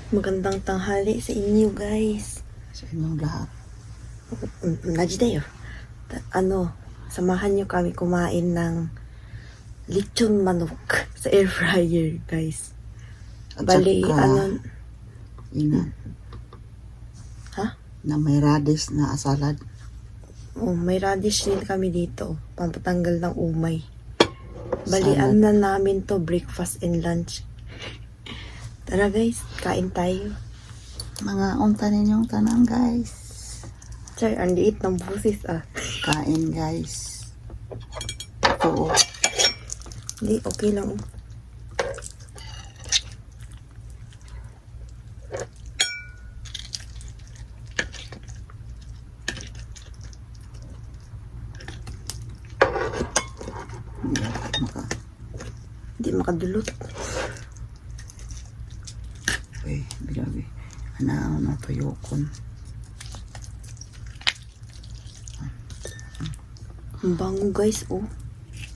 Magandang tanghali sa inyo, guys. Sa inyong lahat. Najidayo. Samahan nyo kami kumain ng lechon manok sa air fryer, guys. At Bali, saka, Ina, ha? na may radish na salad. Oh, may radish din kami dito. Pampatanggal ng umay. Balian Salad. na namin to breakfast and lunch. Tara, guys. Kain tayo. Mga unta ninyong tanang, guys. Chay, ang liit ng busis, ah. Kain, guys. Ito, Hindi, okay lang, oh. Hindi makadulot. Uy, bilabi. Ano, tuyokon. Ang bango, guys, oh.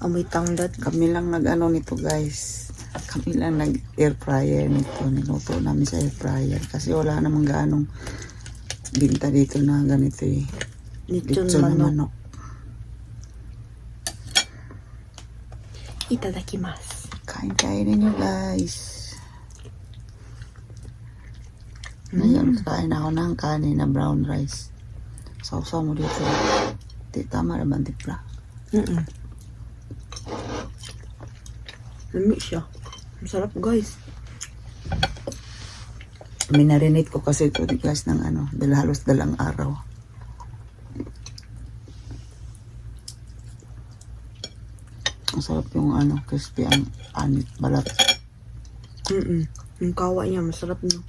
Amoy tanglad. Kami lang nag-ano nito, guys. Kami lang nag-air fryer nito. Niluto namin sa air fryer. Kasi wala namang ganong binta dito na ganito eh. Lechon Lechon na manok. manok. Itadakimasu. Kain ninyo, guys. Ngayon, kain ako ng kanin na brown rice. Sausaw mo dito. Di tama naman, tipla. Lami siya. Masarap, guys. Minarinate ko kasi ito, guys, ng ano, dahil halos dalang araw. Masarap yung ano, crispy ang anit, balat. Yung kawa niya, masarap, no?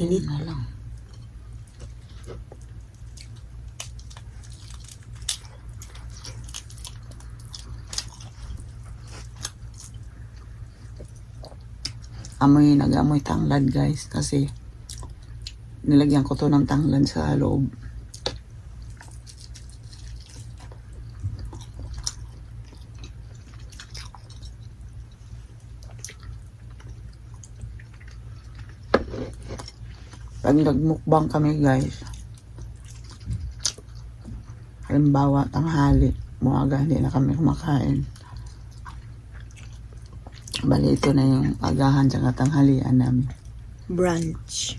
Init na lang. Nag-amoy tanglad, guys, kasi nilagyan ko to ng tanglad sa loob. Pag nagmukbang kami, guys, halimbawa tanghali, umaga hindi na kami kumakain. Bali, ito na yung agahan tsaka tanghalian namin. brunch.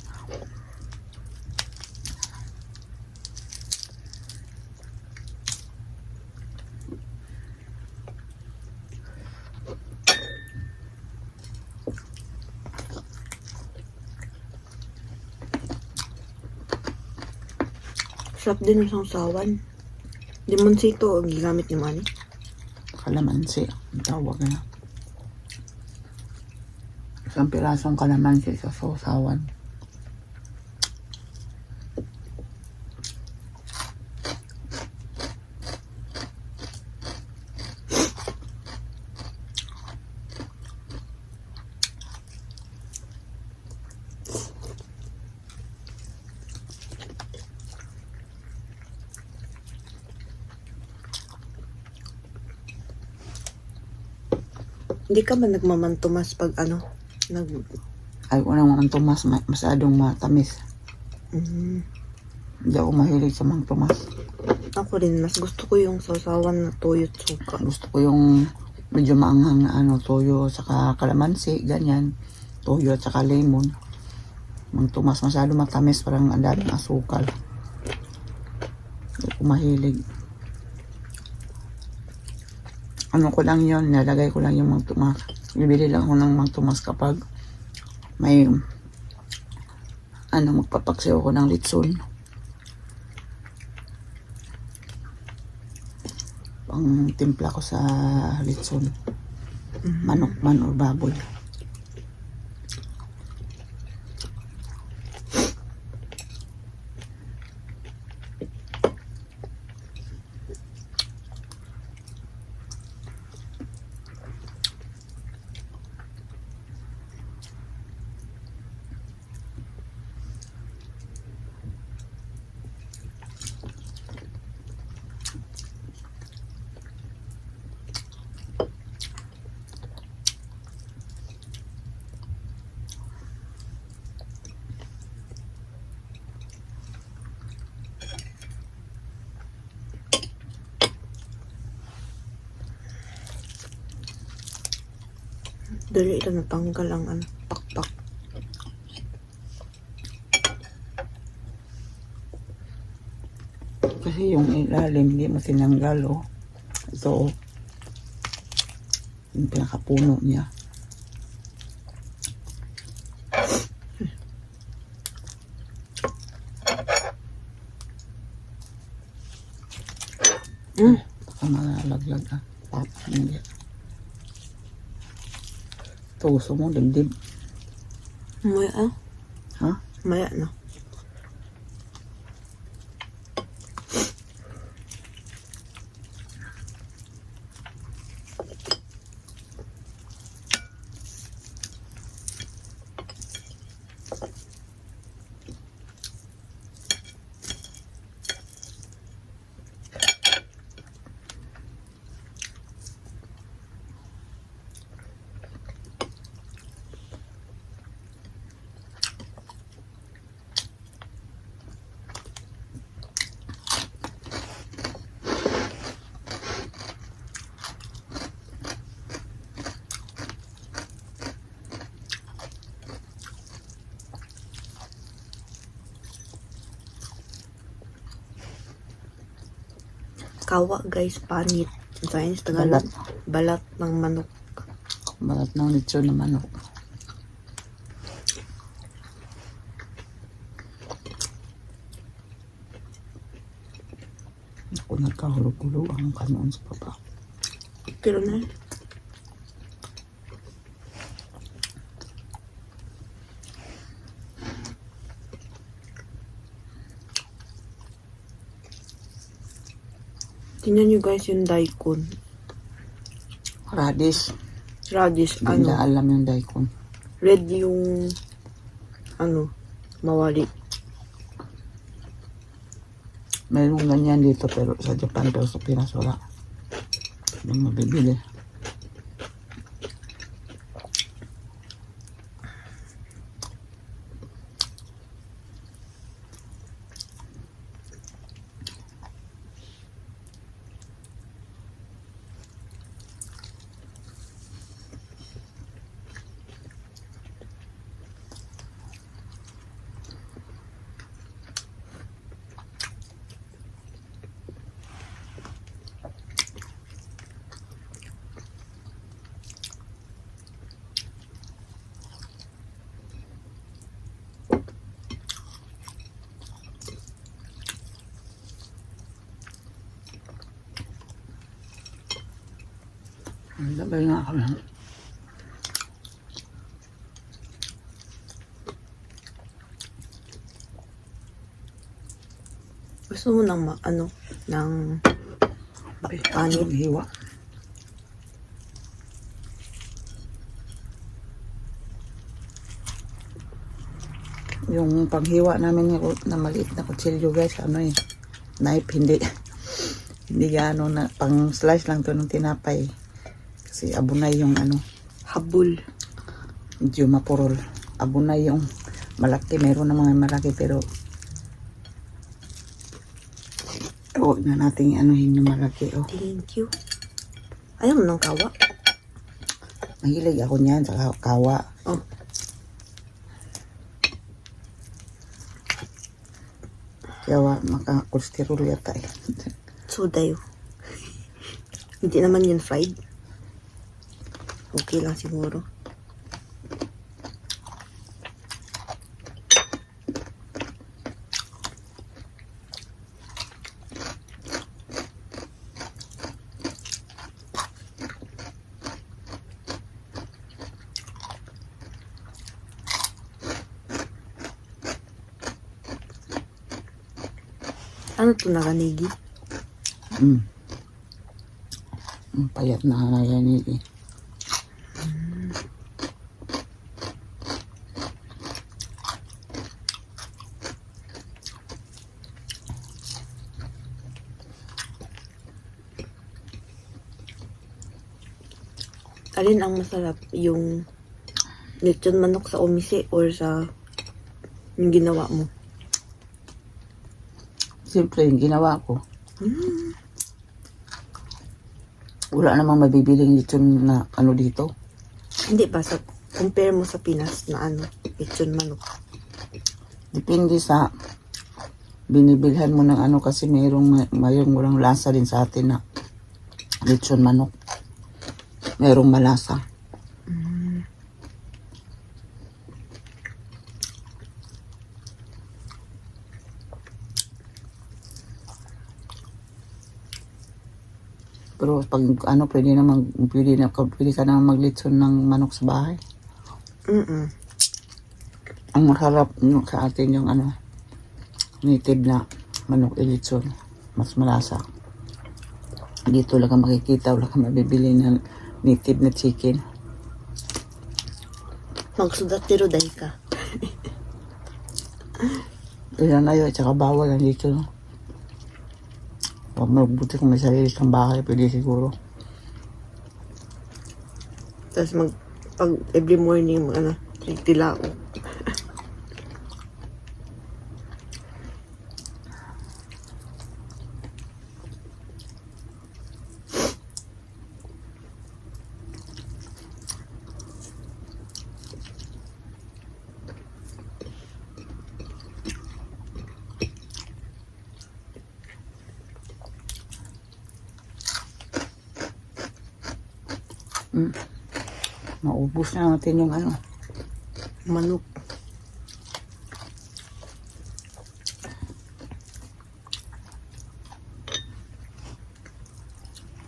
Sarap din yung sawsawan. Limonsito, gigamit ni Manny. Kalamansi, ang tawag na. Isang pirasong kalamansi sa sausawan. Hindi ka man nagmamantumas pag Ay, unang mga tumas, masyadong matamis. Hindi ako mahilig sa mga tumas. Ako rin, mas gusto ko yung sawsawan na toyo at suka. Gusto ko yung medyo maanghang na ano, toyo, saka kalamansi, ganyan. Toyo at saka lemon. Mga tumas, masyado matamis, parang ang daming asukal. Hindi ko mahilig. Ano ko lang yun, nalagay ko lang yung mga tumas. Bibili lang ako ng mga tumas kapag may magpapaksiw ako ng litson. Pang timpla ko sa litson. Manok man o baboy. Dali lang natanggal ang ano, pakpak. Kasi yung ilalim, hindi mo tinanggal, oh. Ito, oh. Yung pinakapuno niya. Baka malaglag, ah. Hindi. Tuso mo, dibdib. Maya ah. Ha? Maya na. Kawa guys, panit. Sa Chinese, Tagalog. Balat ng manok. Balat ng lechon na manok. Ako nagkahulo-hulo ang kanon sa baba. Pero na. Tingnan nyo guys yung daikon. Radish. Radish, Hindi ano. alam yung daikon. Red yung, ano, mawali. Mayroong ganyan dito pero sa Japan daw sa Pinas wala. Yung mabibili. Labay nga kami. Gusto mo ng, ano, ng panit? Hiwa. Yung paghiwa namin na maliit na kutsilyo guys, ano eh, knife, hindi gaano na, pang slice lang to ng tinapay. Kasi abunay yung ano, Habol. medyo mapurol. Abunay yung malaki, meron na mga malaki pero huwag na natin anuhin yung malaki. Oh. Thank you. Ayaw mo ng kawa? Mahilig ako niyan sa kawa. Oh. Kawa, maka-cholesterol yata eh. Sudayo. Hindi naman yun fried. Okay lang siguro. Ano to, naganigi? Ang payat na naganig eh. Alin ang masarap? Yung lechon manok sa omise or sa yung ginawa mo? Siyempre, yung ginawa ko. Wala namang mabibiling lechon na ano dito. Hindi ba sa compare mo sa Pinas na ano, lechon manok. Depende sa binibilhan mo ng ano kasi mayroong walang lasa din sa atin na lechon manok. Mayroong malasa. Pero pag ano pwede ka na maglechon ng manok sa bahay. Ang masarap yung sa atin yung ano native na manok lechon. Mas malasa. Dito lang ka makikita, wala ka mabibili ng native na chicken. Magsudat tiro dahil ka. Kaya na yun, at saka bawal ang lechon. Pag magbuti kung may sarili kang bahay, pwede siguro. Tapos pag every morning, ano, tilao. Maubos na natin yung ano. Manok.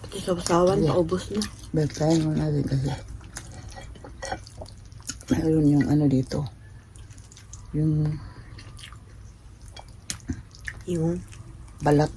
Pati sabasawan, Yeah. paubos na. Bentahin mo natin kasi. Mayroon yung ano dito. Yung Yung balat.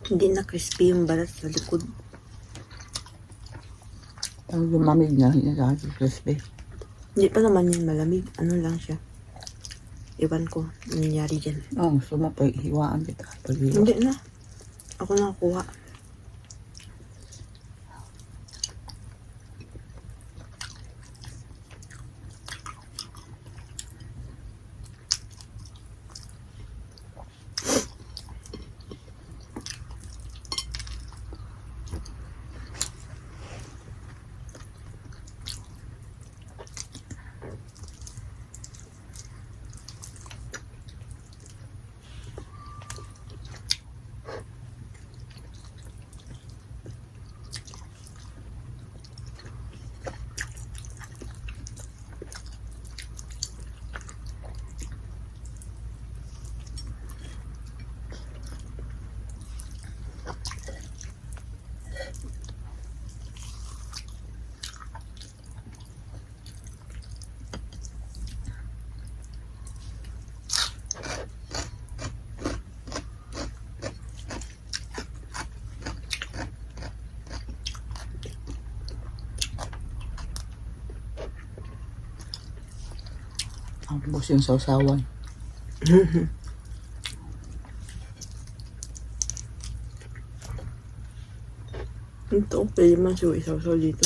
hindi na crispy yung balat sa likod. Ang lumamig na, hindi na crispy. Hindi pa naman yan malamig. Ano lang siya. Iwan ko, nangyari dyan. Gusto mo pa hiwaan kita. Pag-hiwa. Hindi na. Ako nakakuha. Ang bus yung sausawan. Ito, pwede man siya isaw-saw dito.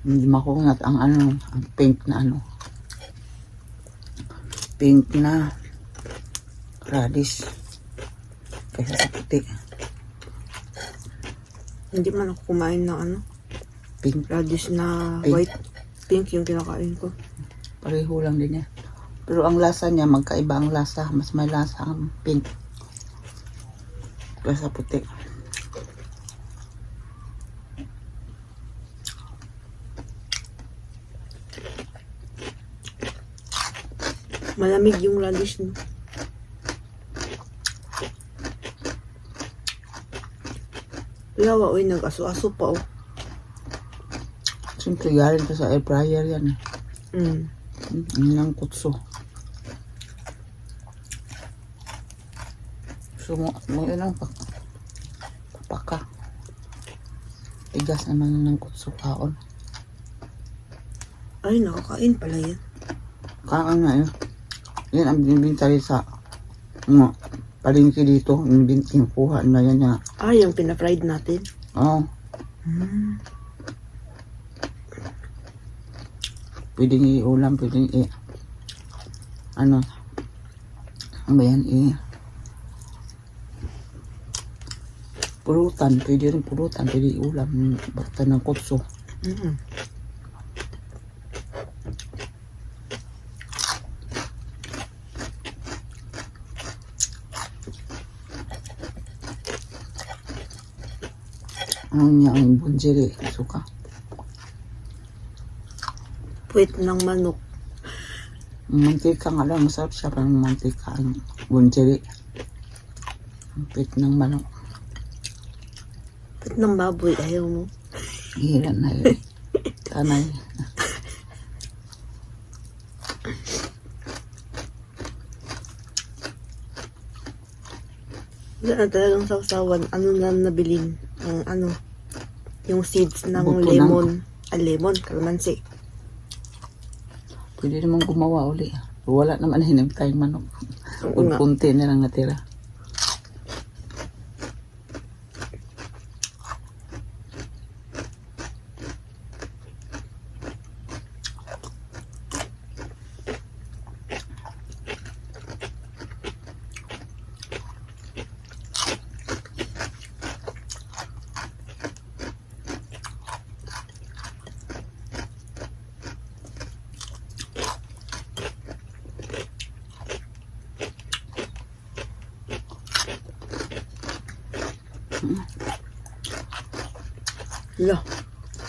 Hindi makungat ang ano, ang pink na ano. Pink na radish. Kaysa sa puti. Hindi man ako kumain ng ano, Pink. radish na Pink. white. Pink yung kinakain ko. Pareho lang din yan. Pero ang lasa niya, magkaiba ang lasa. Mas may lasa ang pink. Kaysa puti. Malamig yung radish, no? Lawa, uy, nag-aso-aso pa, oh. Siyempre, galing pa sa air fryer yan. Yun lang kutso. So, mo yun lang paka. Tigas naman ng kutso kaon. Ay, nakakain pala yan. Kaan nga yun. Yan ang binibintali sa palengke dito. Yung kuha na yan niya. Ah, yung pina-fried natin. Oo. Pwedeng i-ulam, pwedeng ano ba yan, pulutan, pwede rin pulutan, pwede i-ulam, basta ng kutso. Ano niya ang bunjiri, suka. Puwit ng manok. Mantika nga lang, masarap siya parang mantika ang bunjiri. Puwit ng manok. Puwit ng baboy, ayaw mo. Hira na yun. Tanay. Wala na talagang sausawan. Ano na nabilin? Ang ano? Yung seeds ng Buto lemon. Lemon, kalamansi. Pwede naman gumawa uli. Wala naman hinintay manok. Oo nga. Kunti na lang natira. Lo.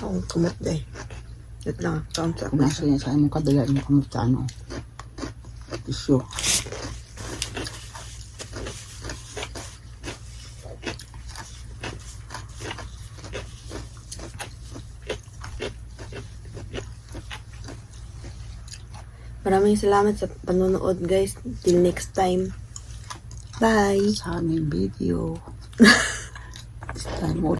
Ang kumot day. Ito lang. Count sa Kung nasa niya sa imong kadala, imong kamusta ano. Tissue. Maraming salamat sa panonood, guys. Till next time. Bye! Sa aming video. This time